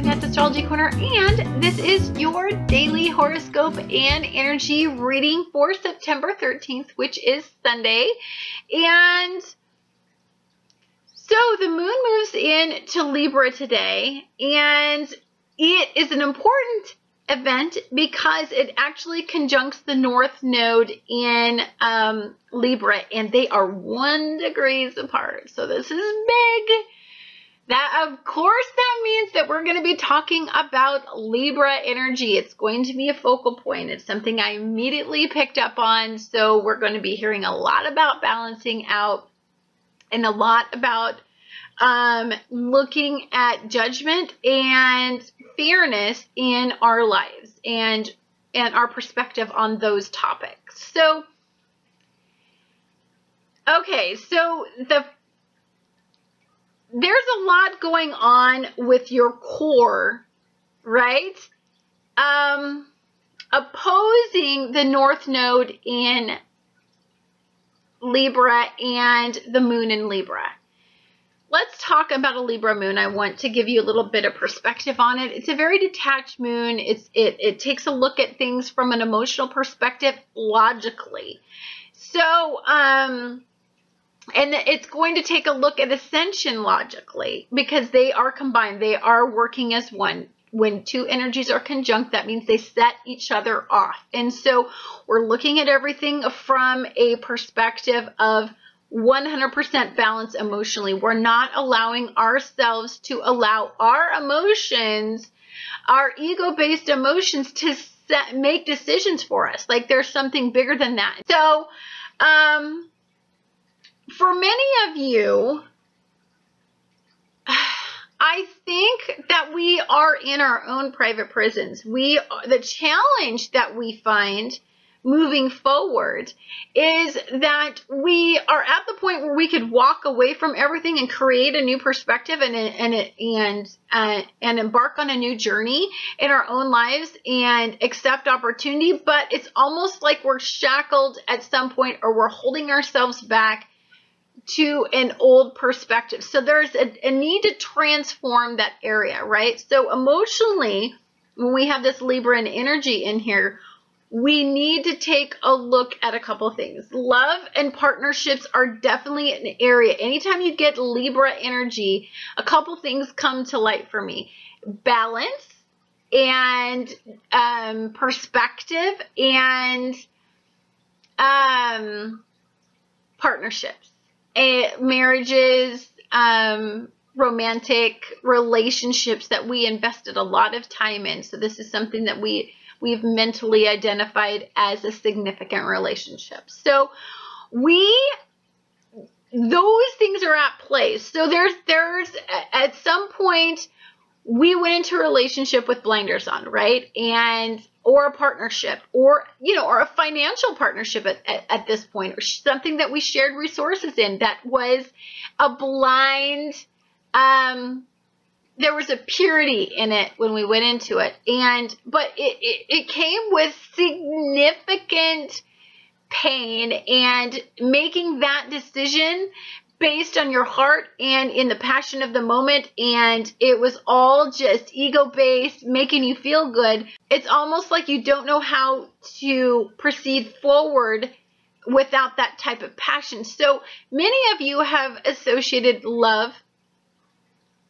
Anette's Astrology Corner, and this is your daily horoscope and energy reading for September 13th, which is Sunday. And so the moon moves into Libra today, and it is an important event because it actually conjuncts the North Node in Libra, and they are 1 degree apart. So this is big. That, of course, that means that we're going to be talking about Libra energy. It's going to be a focal point. It's something I immediately picked up on. So we're going to be hearing a lot about balancing out and a lot about looking at judgment and fairness in our lives and our perspective on those topics. So, okay, so there's a lot going on with your core, right? Opposing the North Node in Libra and the moon in Libra. Let's talk about a Libra moon. I want to give you a little bit of perspective on it. It's a very detached moon. It takes a look at things from an emotional perspective logically. So, and it's going to take a look at ascension logically because they are combined. They are working as one. When two energies are conjunct, that means they set each other off. And so we're looking at everything from a perspective of 100% balance emotionally. We're not allowing ourselves to allow our emotions, our ego-based emotions, to make decisions for us. Like there's something bigger than that. So, for many of you, I think that we are in our own private prisons. The challenge that we find moving forward is that we are at the point where we could walk away from everything and create a new perspective and embark on a new journey in our own lives and accept opportunity. But it's almost like we're shackled at some point, or we're holding ourselves back to an old perspective. So there's a need to transform that area, right? So emotionally, when we have this Libran energy in here, we need to take a look at a couple things. Love and partnerships are definitely an area. Anytime you get Libra energy, a couple things come to light for me. Balance and perspective and partnerships. Marriages, romantic relationships that we invested a lot of time in. So this is something that we've mentally identified as a significant relationship. So those things are at play. So there's at some point we went into a relationship with blinders on, right? Or a partnership, or a financial partnership at this point, or something that we shared resources in that was a blind, there was a purity in it when we went into it. But it came with significant pain, and making that decision based on your heart and in the passion of the moment, and it was all just ego-based, making you feel good. It's almost like you don't know how to proceed forward without that type of passion. So many of you have associated love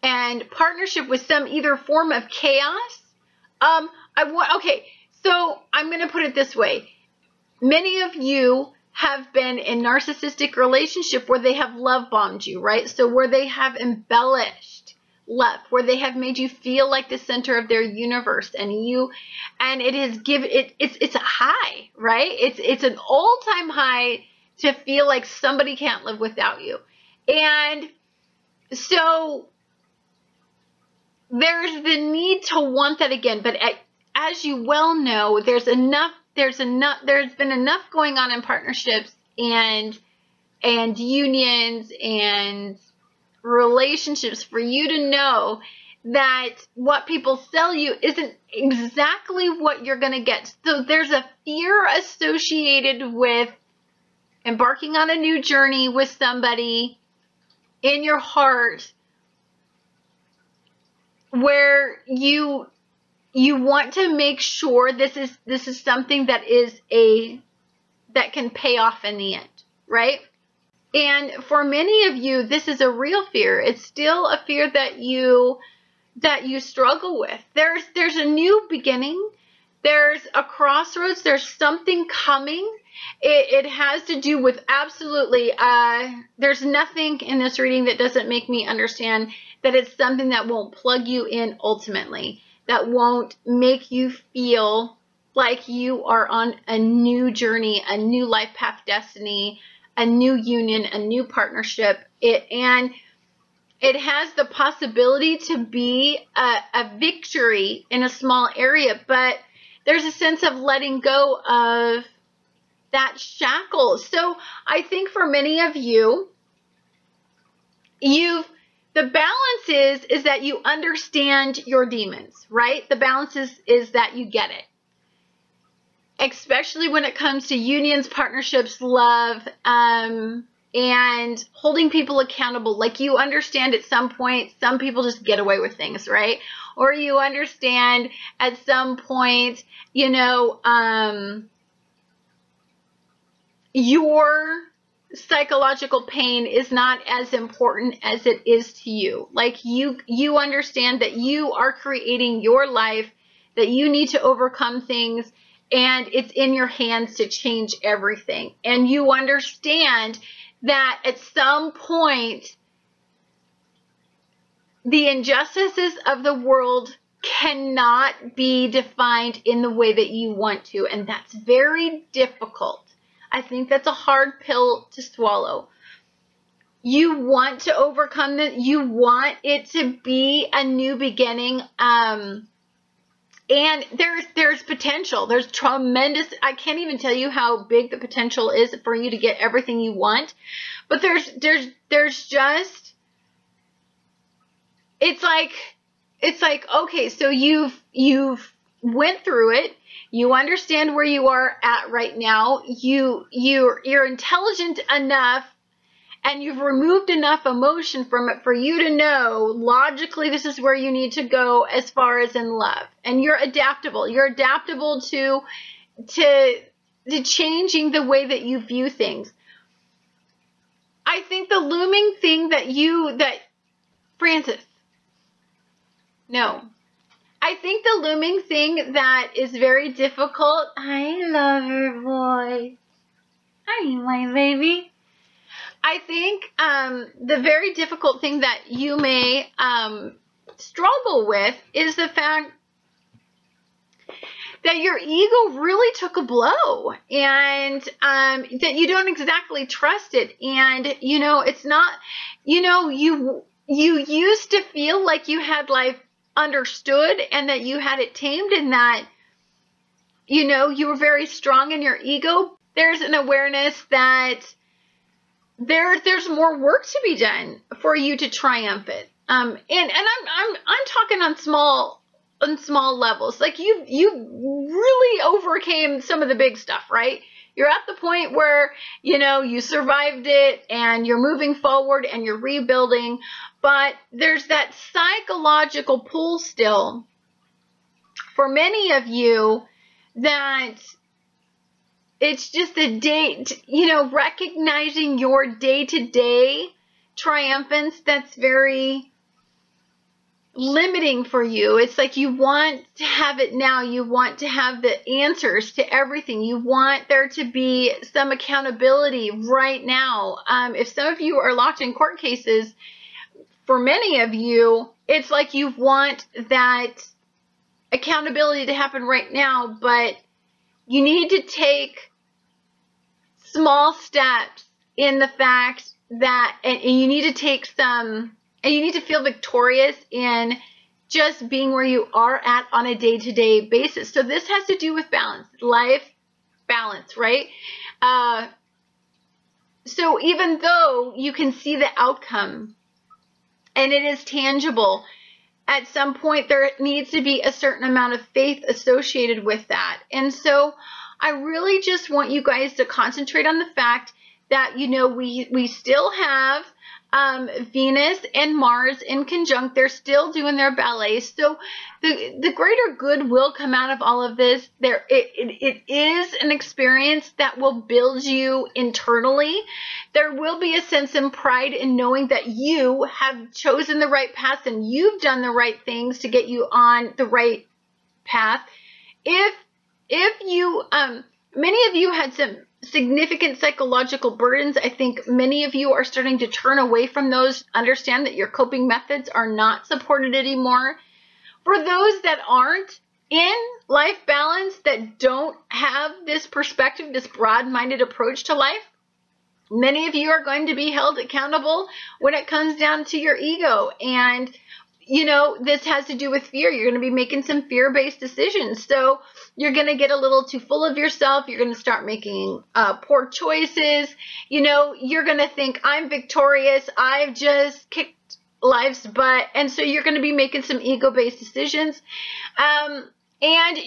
and partnership with some either form of chaos. Okay, so I'm going to put it this way. Many of you have been in narcissistic relationship where they have love bombed you, right? So where they have embellished love, where they have made you feel like the center of their universe, and it has given it's a high, right? It's an all-time high to feel like somebody can't live without you. And so there's the need to want that again, but as you well know, there's been enough going on in partnerships and unions and relationships for you to know that what people sell you isn't exactly what you're going to get. So there's a fear associated with embarking on a new journey with somebody in your heart where you want to make sure this is something that can pay off in the end, right? And for many of you, this is a real fear. It's still a fear that you struggle with. There's a new beginning. There's a crossroads. There's something coming. It has to do with absolutely, there's nothing in this reading that doesn't make me understand that it's something that won't plug you in ultimately, that won't make you feel like you are on a new journey, a new life path destiny, a new union, a new partnership. And it has the possibility to be a victory in a small area, but there's a sense of letting go of that shackle. So I think for many of you, the balance is that you understand your demons, right? The balance is that you get it. Especially when it comes to unions, partnerships, love, and holding people accountable. Like you understand at some point, some people just get away with things, right? Or you understand at some point, your psychological pain is not as important as it is to you. Like you understand that you are creating your life, that you need to overcome things, and it's in your hands to change everything. And you understand that at some point, the injustices of the world cannot be defined in the way that you want to. And that's very difficult. I think that's a hard pill to swallow. You want to overcome that. You want it to be a new beginning. And there's potential. There's tremendous. I can't even tell you how big the potential is for you to get everything you want. But there's just, it's like, okay, so you've went through it. You understand where you are at right now. You're intelligent enough, and you've removed enough emotion from it for you to know logically this is where you need to go as far as in love. And you're adaptable. You're adaptable to changing the way that you view things. I think the looming thing I think the looming thing that is very difficult. I love her voice. Hi, my baby. I think the very difficult thing that you may struggle with is the fact that your ego really took a blow, and that you don't exactly trust it. And, it's not, you used to feel like you had life understood and that you had it tamed, and that, you were very strong in your ego. There's an awareness that there's more work to be done for you to triumph it. And I'm talking on small levels. Like you really overcame some of the big stuff, right? You're at the point where, you survived it and you're moving forward and you're rebuilding, but there's that psychological pull still for many of you that it's just a day, recognizing your day-to-day triumphance that's very limiting for you. It's like you want to have it now. You want to have the answers to everything. You want there to be some accountability right now. If some of you are locked in court cases, for many of you, it's like you want that accountability to happen right now, but you need to take small steps in the fact that, and you need to take some, and you need to feel victorious in just being where you are at on a day-to-day basis. So this has to do with balance, life balance, right? So even though you can see the outcome and it is tangible, at some point there needs to be a certain amount of faith associated with that. And so I really just want you guys to concentrate on the fact that, we still have Venus and Mars in conjunct. They're still doing their ballet. So the greater good will come out of all of this. It is an experience that will build you internally. There will be a sense of pride in knowing that you have chosen the right path and you've done the right things to get you on the right path. If you, many of you had some significant psychological burdens. I think many of you are starting to turn away from those, understand that your coping methods are not supported anymore. For those that aren't in life balance, that don't have this perspective, this broad-minded approach to life, many of you are going to be held accountable when it comes down to your ego. And you know, this has to do with fear. You're going to be making some fear-based decisions. So you're going to get a little too full of yourself. You're going to start making poor choices. You know, you're going to think, I'm victorious. I've just kicked life's butt. And so you're going to be making some ego-based decisions. And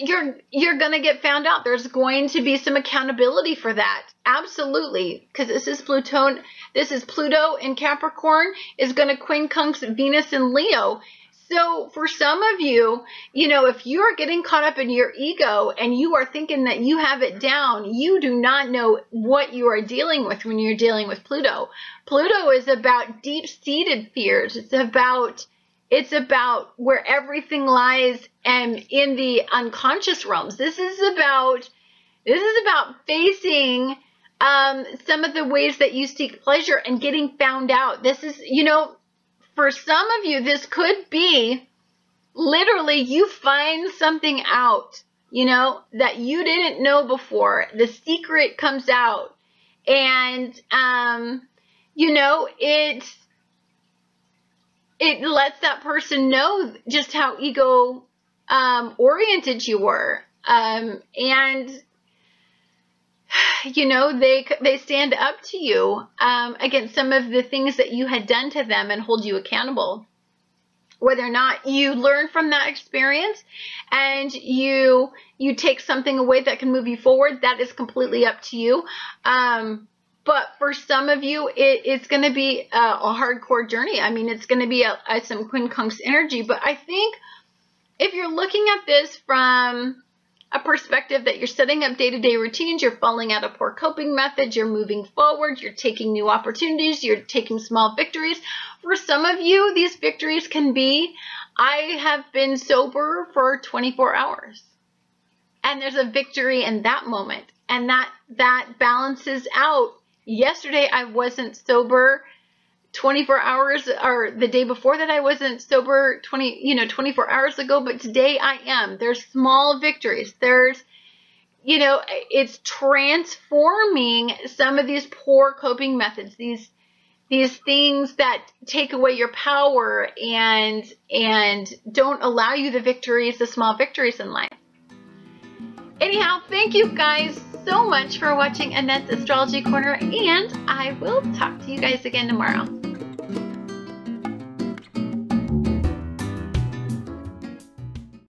you're going to get found out. There's going to be some accountability for that. Absolutely. Because this is Pluto in Capricorn is going to quincunx Venus in Leo. So for some of you, you know, if you're getting caught up in your ego and you are thinking that you have it down, you do not know what you are dealing with when you're dealing with Pluto. Pluto is about deep-seated fears. It's about where everything lies and in the unconscious realms. This is about facing some of the ways that you seek pleasure and getting found out. This is, you know, for some of you, this could be literally you find something out, you know, that you didn't know before. The secret comes out and, you know, it lets that person know just how ego oriented you were. And you know, they stand up to you against some of the things that you had done to them and hold you accountable. Whether or not you learn from that experience and you take something away that can move you forward, that is completely up to you. But for some of you, it's going to be a hardcore journey. I mean, it's going to be some quincunx energy. But I think if you're looking at this from a perspective that you're setting up day-to-day routines, you're falling out of poor coping methods, you're moving forward, you're taking new opportunities, you're taking small victories. For some of you, these victories can be, I have been sober for 24 hours. And there's a victory in that moment. And that balances out. Yesterday, I wasn't sober 24 hours, or the day before that I wasn't sober 24 hours ago, but today I am. There's small victories. There's, you know, it's transforming some of these poor coping methods, these things that take away your power and don't allow you the victories, the small victories in life. Anyhow, thank you guys so much for watching Annette's Astrology Corner, and I will talk to you guys again tomorrow.